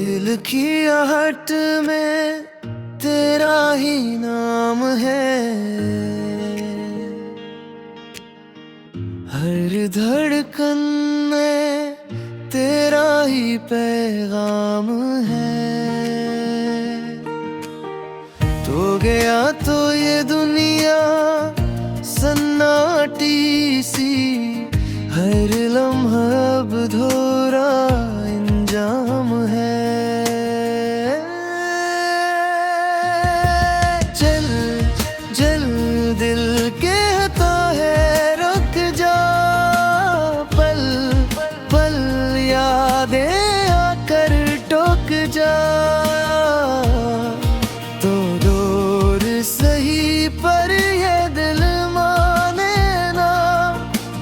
दिल की आहट में तेरा ही नाम है, हर धड़कन में तेरा ही पैगाम है। तो गया तो ये दुनिया सन्नाटी सी, हर लम्हा अब धोरा इंजाम है। चल चल दिल कहता है रुक जा, पल पल यादें आकर टोक जा। तो दूर सही पर ये दिल माने ना,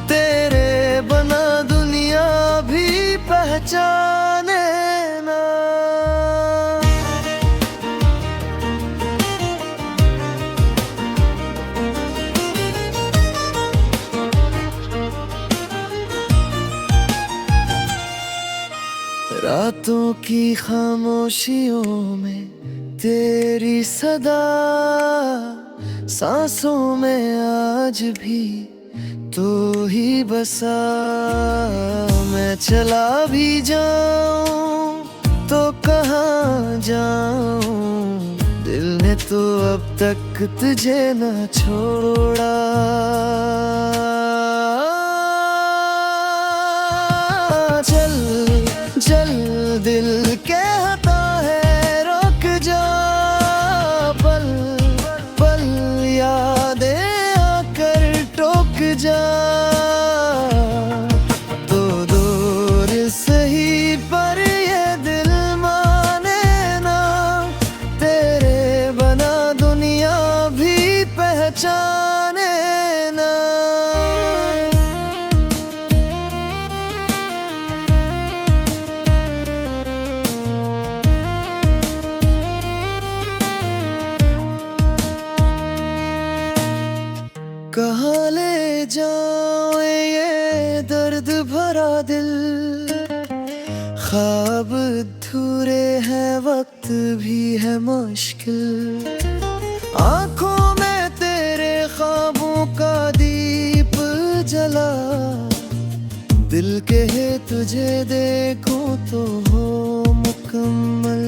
तेरे बना दुनिया भी पहचाने ना। रातों की खामोशियों में तेरी सदा, सांसों में आज भी तू ही बसा। मैं चला भी जाऊं तो कहाँ जाऊं, दिल ने तो अब तक तुझे ना छोड़ा। चल चल दिल कहता है रुक जा, पल पल यादें आकर टोक जा। तो दूर सही पर ये दिल माने ना, तेरे बना दुनिया भी पहचाने ना। कहाँ ले जाए ये दर्द भरा दिल, ख्वाब अधूरे हैं वक्त भी है मुश्किल। आंखों में तेरे ख्वाबों का दीप जला, दिल कहे तुझे देखूं तो हो मुकम्मल।